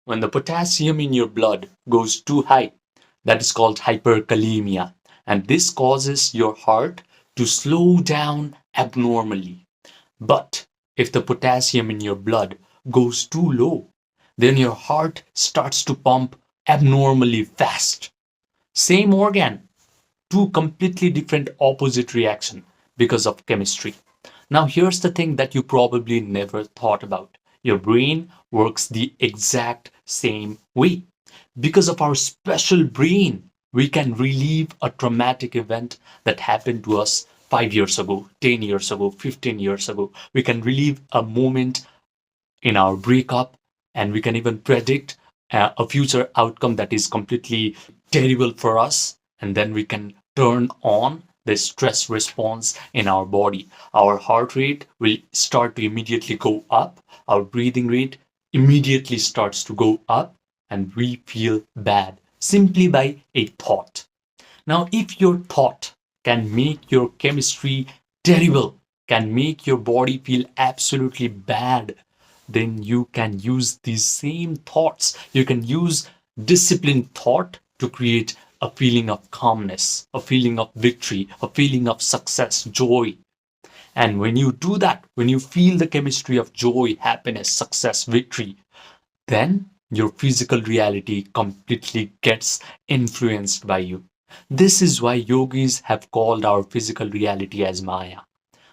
When the potassium in your blood goes too high, that is called hyperkalemia, and this causes your heart to slow down abnormally. But if the potassium in your blood goes too low, then your heart starts to pump abnormally fast. Same organ, two completely different opposite reaction because of chemistry. Now here's the thing that you probably never thought about. Your brain works the exact same way. Because of our special brain, we can relive a traumatic event that happened to us 5 years ago, 10 years ago, 15 years ago. We can relive a moment in our breakup, and we can even predict a future outcome that is completely terrible for us, and then we can turn on the stress response in our body. Our heart rate will start to immediately go up, our breathing rate immediately starts to go up, and we feel bad simply by a thought. Now, if your thought can make your chemistry terrible, can make your body feel absolutely bad, then you can use these same thoughts. You can use disciplined thought to create a feeling of calmness, a feeling of victory, a feeling of success, joy. And when you do that, when you feel the chemistry of joy, happiness, success, victory, then your physical reality completely gets influenced by you. This is why yogis have called our physical reality as Maya.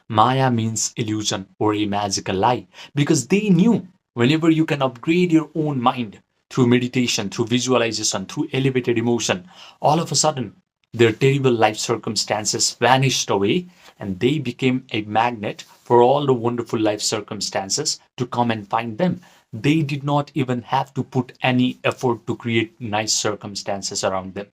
Maya means illusion or a magical lie because they knew whenever you can upgrade your own mind through meditation, through visualization, through elevated emotion, all of a sudden their terrible life circumstances vanished away and they became a magnet for all the wonderful life circumstances to come and find them. They did not even have to put any effort to create nice circumstances around them.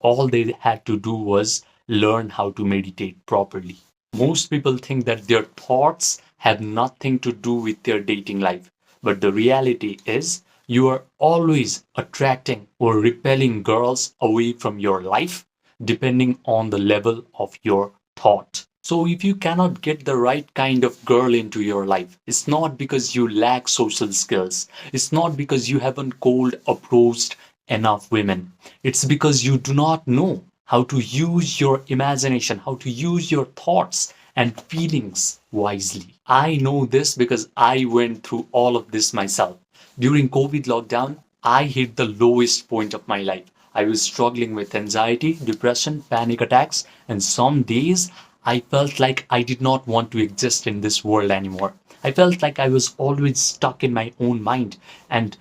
All they had to do was learn how to meditate properly. Most people think that their thoughts have nothing to do with their dating life. But the reality is, you are always attracting or repelling girls away from your life depending on the level of your thought. So, if you cannot get the right kind of girl into your life, it's not because you lack social skills, it's not because you haven't cold approached enough women, it's because you do not know how to use your imagination, how to use your thoughts and feelings wisely. I know this because I went through all of this myself. During COVID lockdown, I hit the lowest point of my life. I was struggling with anxiety, depression, panic attacks, and some days I felt like I did not want to exist in this world anymore. I felt like I was always stuck in my own mind, and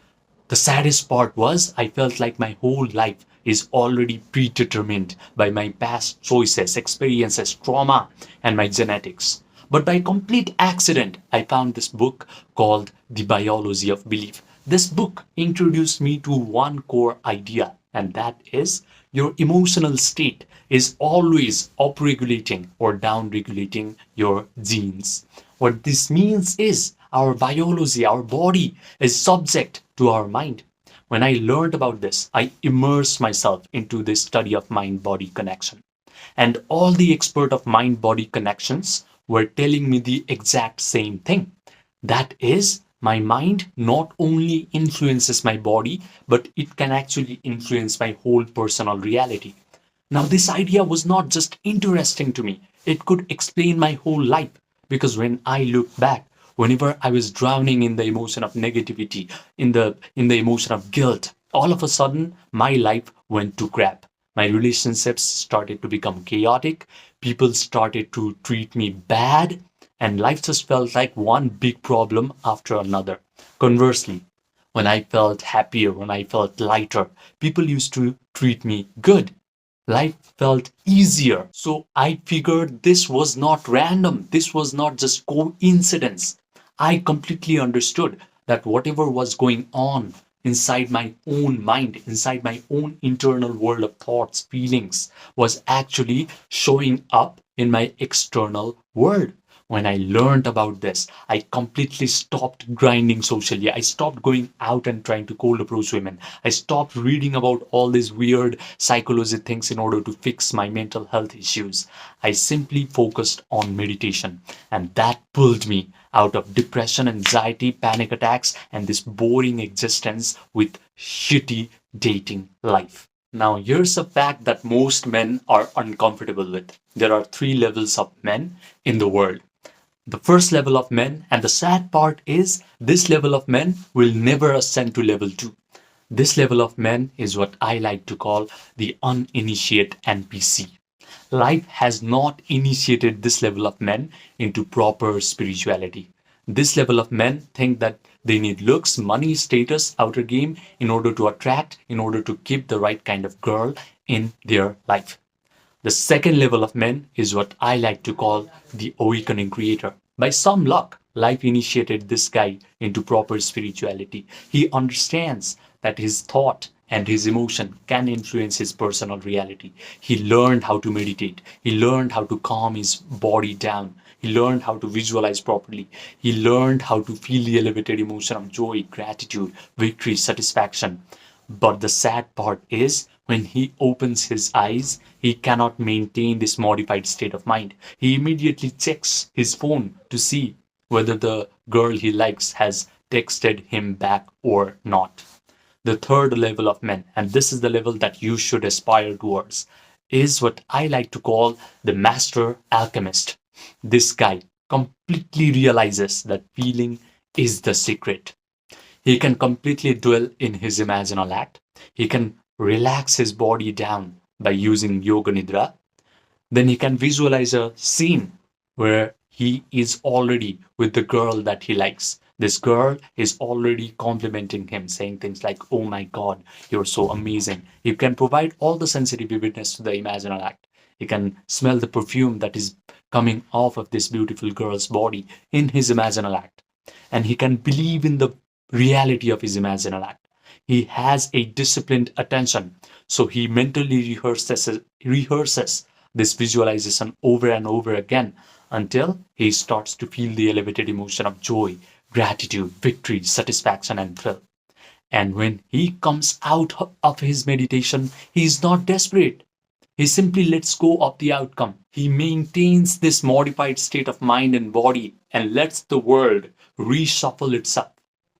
the saddest part was I felt like my whole life is already predetermined by my past choices, experiences, trauma, and my genetics. But by complete accident, I found this book called The Biology of Belief. This book introduced me to one core idea, and that is your emotional state is always upregulating or downregulating your genes. What this means is our biology, our body is subject to our mind. When I learned about this, I immersed myself into this study of mind body connection. And all the expert of mind body connections were telling me the exact same thing. That is, my mind not only influences my body, but it can actually influence my whole personal reality. Now, this idea was not just interesting to me, it could explain my whole life. Because when I look back, whenever I was drowning in the emotion of negativity, in the emotion of guilt, all of a sudden my life went to crap. My relationships started to become chaotic, people started to treat me bad, and life just felt like one big problem after another. Conversely, when I felt happier, when I felt lighter, people used to treat me good. Life felt easier. So I figured this was not random. This was not just coincidence. I completely understood that whatever was going on inside my own mind, inside my own internal world of thoughts, feelings, was actually showing up in my external world. When I learned about this, I completely stopped grinding socially. I stopped going out and trying to cold approach women. I stopped reading about all these weird psychology things in order to fix my mental health issues. I simply focused on meditation, and that pulled me out of depression, anxiety, panic attacks, and this boring existence with shitty dating life. Now, here's a fact that most men are uncomfortable with. There are three levels of men in the world. The first level of men, and the sad part is this level of men will never ascend to level 2. This level of men is what I like to call the uninitiated NPC. Life has not initiated this level of men into proper spirituality. This level of men think that they need looks, money, status, outer game in order to attract, in order to keep the right kind of girl in their life. The second level of men is what I like to call the awakening creator. By some luck, life initiated this guy into proper spirituality. He understands that his thought and his emotion can influence his personal reality. He learned how to meditate. He learned how to calm his body down. He learned how to visualize properly. He learned how to feel the elevated emotion of joy, gratitude, victory, satisfaction. But the sad part is when he opens his eyes, he cannot maintain this modified state of mind. He immediately checks his phone to see whether the girl he likes has texted him back or not. The third level of men, and this is the level that you should aspire towards, is what I like to call the master alchemist. This guy completely realizes that feeling is the secret. He can completely dwell in his imaginal act. He can relax his body down by using yoga nidra. Then he can visualize a scene where he is already with the girl that he likes. This girl is already complimenting him, saying things like, "Oh my God, you're so amazing." He can provide all the sensitive vividness to the imaginal act. He can smell the perfume that is coming off of this beautiful girl's body in his imaginal act. And he can believe in the reality of his imaginal act. He has a disciplined attention, so he mentally rehearses this visualization over and over again until he starts to feel the elevated emotion of joy, gratitude, victory, satisfaction, and thrill. And when he comes out of his meditation, he is not desperate. He simply lets go of the outcome. He maintains this modified state of mind and body and lets the world reshuffle itself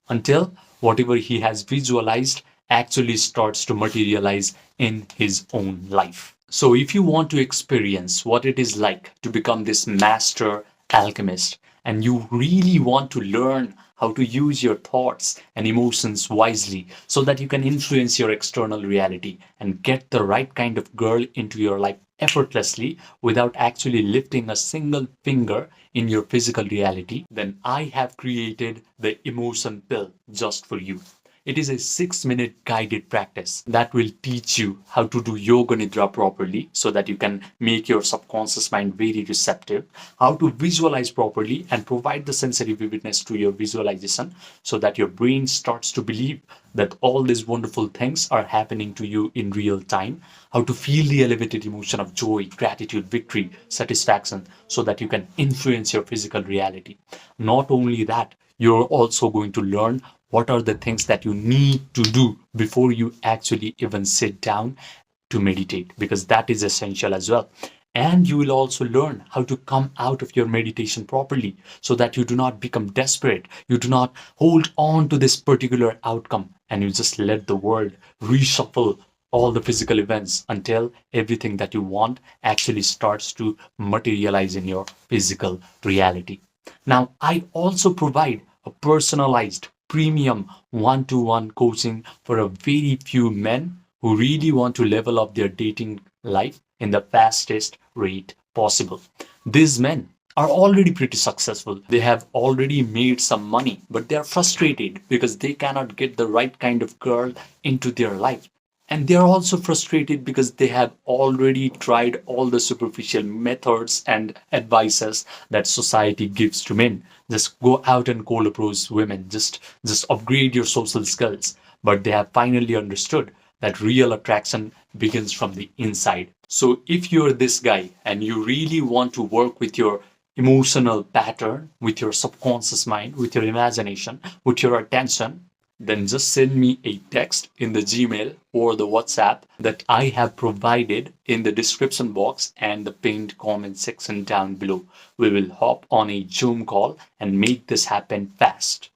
until whatever he has visualized actually starts to materialize in his own life. So, if you want to experience what it is like to become this master alchemist, and you really want to learn how to use your thoughts and emotions wisely so that you can influence your external reality and get the right kind of girl into your life effortlessly without actually lifting a single finger in your physical reality, then I have created the emotion pill just for you. It is a 6-minute guided practice that will teach you how to do yoga nidra properly so that you can make your subconscious mind very receptive, how to visualize properly and provide the sensory vividness to your visualization so that your brain starts to believe that all these wonderful things are happening to you in real time, how to feel the elevated emotion of joy, gratitude, victory, satisfaction so that you can influence your physical reality. Not only that, you're also going to learn what are the things that you need to do before you actually even sit down to meditate, because that is essential as well. And you will also learn how to come out of your meditation properly so that you do not become desperate. You do not hold on to this particular outcome and you just let the world reshuffle all the physical events until everything that you want actually starts to materialize in your physical reality. Now, I also provide a personalized premium one-to-one coaching for a very few men who really want to level up their dating life in the fastest rate possible. These men are already pretty successful. They have already made some money, but they are frustrated because they cannot get the right kind of girl into their life. And they are also frustrated because they have already tried all the superficial methods and advices that society gives to men. Just go out and cold approach women. Just upgrade your social skills. But they have finally understood that real attraction begins from the inside. So if you're this guy and you really want to work with your emotional pattern with your subconscious mind, with your imagination, with your attention, then just send me a text in the Gmail or the WhatsApp that I have provided in the description box and the pinned comment section down below. We will hop on a Zoom call and make this happen fast.